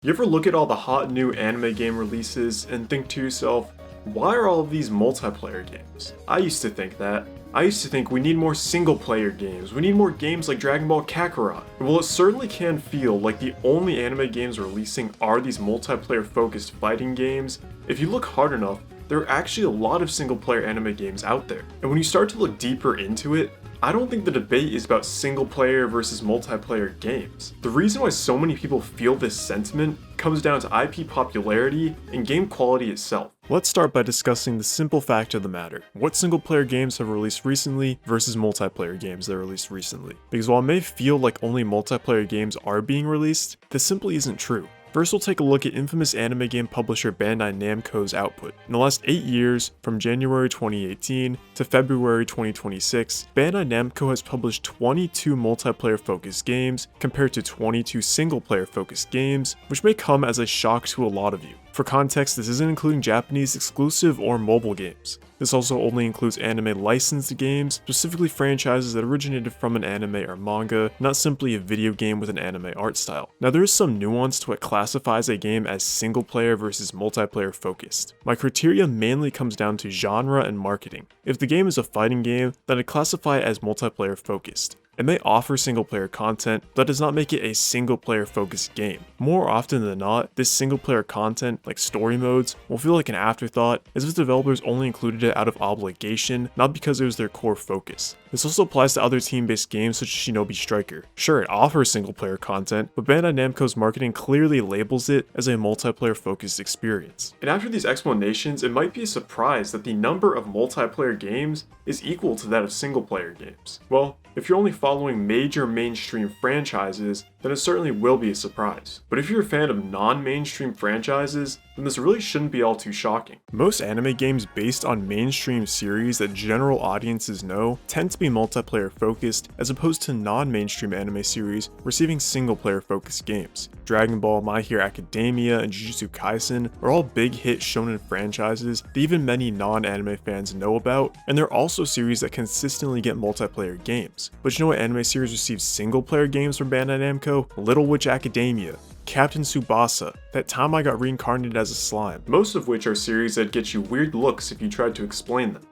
You ever look at all the hot new anime game releases and think to yourself, why are all of these multiplayer games? I used to think that. I used to think we need more single player games, we need more games like Dragon Ball Kakarot. And while it certainly can feel like the only anime games releasing are these multiplayer focused fighting games, if you look hard enough, there are actually a lot of single player anime games out there. And when you start to look deeper into it, I don't think the debate is about single player versus multiplayer games. The reason why so many people feel this sentiment comes down to IP popularity and game quality itself. Let's start by discussing the simple fact of the matter. What single player games have released recently versus multiplayer games that released recently. Because while it may feel like only multiplayer games are being released, this simply isn't true. First, we'll take a look at infamous anime game publisher Bandai Namco's output. In the last 8 years, from January 2018 to February 2026, Bandai Namco has published 22 multiplayer-focused games compared to 22 single-player-focused games, which may come as a shock to a lot of you. For context, this isn't including Japanese exclusive or mobile games. This also only includes anime licensed games, specifically franchises that originated from an anime or manga, not simply a video game with an anime art style. Now there is some nuance to what classifies a game as single player versus multiplayer focused. My criteria mainly comes down to genre and marketing. If the game is a fighting game, then I classify it as multiplayer focused. It may offer single player content, but that does not make it a single player focused game. More often than not, this single player content, like story modes, will feel like an afterthought, as if developers only included it out of obligation, not because it was their core focus. This also applies to other team-based games such as Shinobi Striker. Sure, it offers single player content, but Bandai Namco's marketing clearly labels it as a multiplayer focused experience. And after these explanations, it might be a surprise that the number of multiplayer games is equal to that of single player games. Well, if you're only following major mainstream franchises, then it certainly will be a surprise. But if you're a fan of non-mainstream franchises, then this really shouldn't be all too shocking. Most anime games based on mainstream series that general audiences know tend to be multiplayer focused, as opposed to non-mainstream anime series receiving single-player focused games. Dragon Ball, My Hero Academia, and Jujutsu Kaisen are all big hit shonen franchises that even many non-anime fans know about, and they're also series that consistently get multiplayer games. But you know what anime series receive single-player games from Bandai Namco? Little Witch Academia, Captain Tsubasa, That Time I Got Reincarnated as a Slime, most of which are series that get you weird looks if you tried to explain them.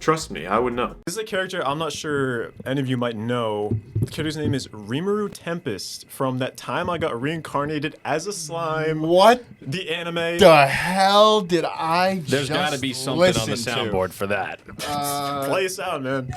Trust me, I would know. This is a character I'm not sure any of you might know. The character's name is Rimuru Tempest from That Time I Got Reincarnated as a Slime. What the anime? the hell did I There's just gotta be something on the listen soundboard for that. Play us out, man.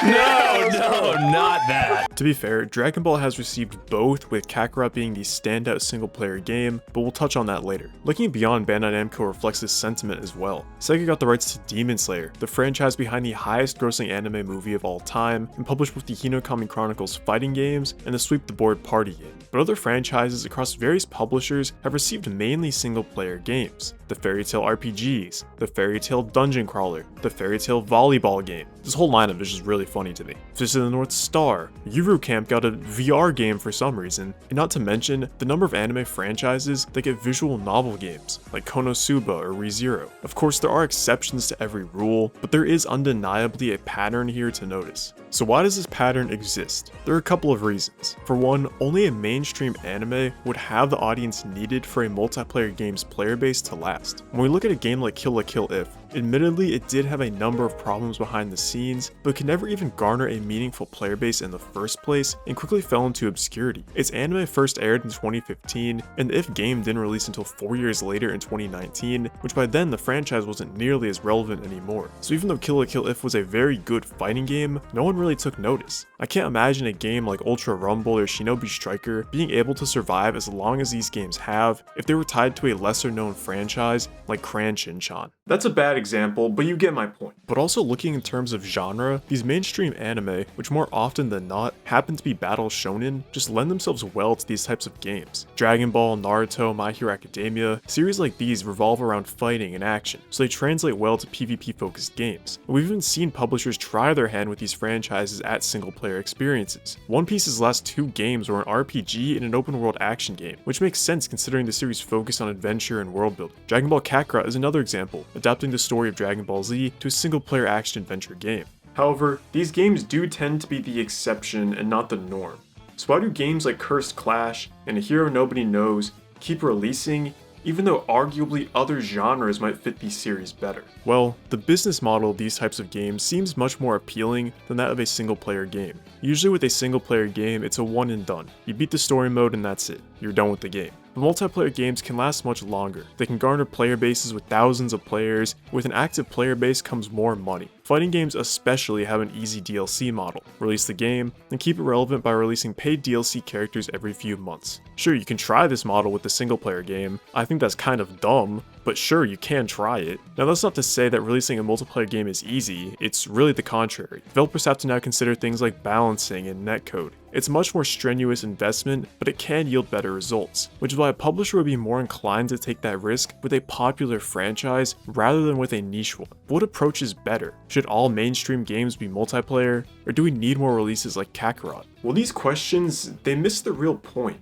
No, not that. To be fair, Dragon Ball has received both, with Kakarot being the standout single-player game, but we'll touch on that later. Looking beyond Bandai Namco reflects this sentiment as well. Sega got the rights to Demon Slayer, the franchise behind the highest-grossing anime movie of all time, and published both the Hinokami Chronicles fighting games and the Sweep the Board party game. But other franchises across various publishers have received mainly single-player games. The Fairy Tail RPGs, the Fairy Tail Dungeon Crawler, the Fairy Tail Volleyball game. This whole lineup is just really funny to me. Fist of the North Star, Yuru Camp got a VR game for some reason, and not to mention the number of anime franchises that get visual novel games, like Konosuba or ReZero. Of course, there are exceptions to every rule, but there is undeniably a pattern here to notice. So why does this pattern exist? There are a couple of reasons. For one, only a mainstream anime would have the audience needed for a multiplayer game's player base to last. When we look at a game like Kill la Kill If, admittedly, it did have a number of problems behind the scenes, but could never even garner a meaningful player base in the first place, and quickly fell into obscurity. Its anime first aired in 2015, and the If game didn't release until 4 years later in 2019, which by then the franchise wasn't nearly as relevant anymore. So even though Kill la Kill If was a very good fighting game, no one really took notice. I can't imagine a game like Ultra Rumble or Shinobi Striker being able to survive as long as these games have if they were tied to a lesser known franchise like Cran Shinchan. That's a bad example, but you get my point. But also looking in terms of genre, these mainstream anime, which more often than not happen to be battle shonen, just lend themselves well to these types of games. Dragon Ball, Naruto, My Hero Academia, series like these revolve around fighting and action, so they translate well to PvP focused games. And we've even seen publishers try their hand with these franchises at single player experiences. One Piece's last 2 games were an RPG and an open world action game, which makes sense considering the series focused on adventure and world building. Dragon Ball Kakarot is another example, adapting the story of Dragon Ball Z to a single-player action-adventure game. However, these games do tend to be the exception and not the norm. So why do games like Cursed Clash and A Hero Nobody Knows keep releasing, even though arguably other genres might fit these series better? Well, the business model of these types of games seems much more appealing than that of a single player game. Usually with a single player game, it's a one and done. You beat the story mode and that's it. You're done with the game. But multiplayer games can last much longer. They can garner player bases with thousands of players. With an active player base comes more money. Fighting games especially have an easy DLC model. Release the game, and keep it relevant by releasing paid DLC characters every few months. Sure, you can try this model with the single player game. I think that's kind of dumb, but sure, you can try it. Now that's not to say that releasing a multiplayer game is easy, it's really the contrary. Developers have to now consider things like balancing and netcode. It's a much more strenuous investment, but it can yield better results, which is why a publisher would be more inclined to take that risk with a popular franchise rather than with a niche one. But what approach is better? Should all mainstream games be multiplayer, or do we need more releases like Kakarot? Well, these questions, they miss the real point.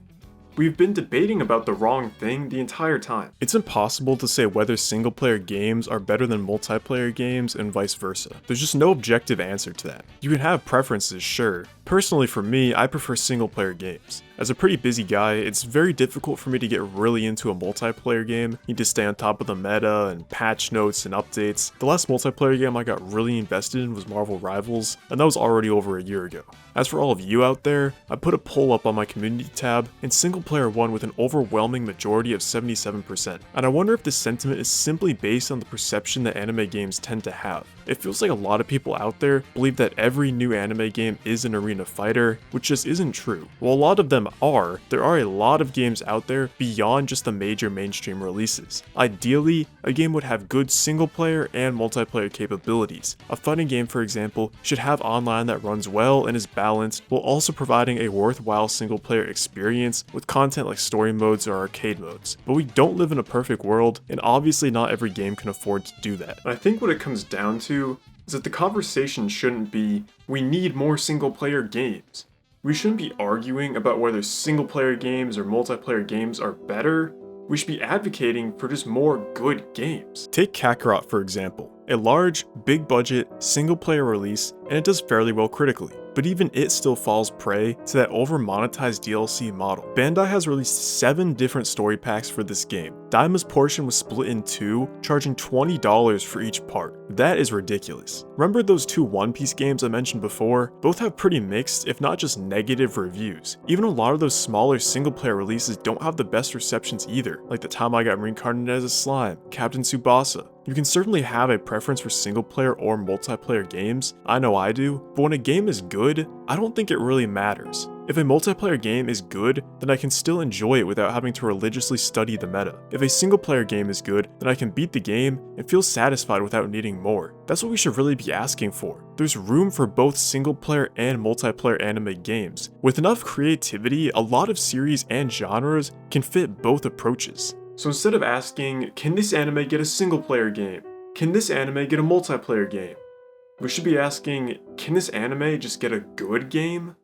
We've been debating about the wrong thing the entire time. It's impossible to say whether single-player games are better than multiplayer games and vice versa. There's just no objective answer to that. You can have preferences, sure. Personally for me, I prefer single-player games. As a pretty busy guy, it's very difficult for me to get really into a multiplayer game. You need to stay on top of the meta and patch notes and updates. The last multiplayer game I got really invested in was Marvel Rivals, and that was already over a year ago. As for all of you out there, I put a poll up on my community tab, and single player won with an overwhelming majority of 77%. And I wonder if this sentiment is simply based on the perception that anime games tend to have. It feels like a lot of people out there believe that every new anime game is an arena fighter, which just isn't true. While a lot of them are, there are a lot of games out there beyond just the major mainstream releases. Ideally, a game would have good single player and multiplayer capabilities. A fighting game, for example, should have online that runs well and is balanced, while also providing a worthwhile single player experience with content like story modes or arcade modes. But we don't live in a perfect world, and obviously not every game can afford to do that. And I think what it comes down to is that the conversation shouldn't be, we need more single player games. We shouldn't be arguing about whether single player games or multiplayer games are better. We should be advocating for just more good games. Take Kakarot for example. A large, big budget, single player release, and it does fairly well critically. But even it still falls prey to that over-monetized DLC model. Bandai has released 7 different story packs for this game. Daima's portion was split in 2, charging $20 for each part. That is ridiculous. Remember those 2 One Piece games I mentioned before? Both have pretty mixed, if not just negative reviews. Even a lot of those smaller single-player releases don't have the best receptions either, like the time I got reincarnated as a slime, Captain Tsubasa. You can certainly have a preference for single player or multiplayer games, I know I do, but when a game is good, I don't think it really matters. If a multiplayer game is good, then I can still enjoy it without having to religiously study the meta. If a single player game is good, then I can beat the game and feel satisfied without needing more. That's what we should really be asking for. There's room for both single player and multiplayer anime games. With enough creativity, a lot of series and genres can fit both approaches. So instead of asking, can this anime get a single player game? Can this anime get a multiplayer game? We should be asking, can this anime just get a good game?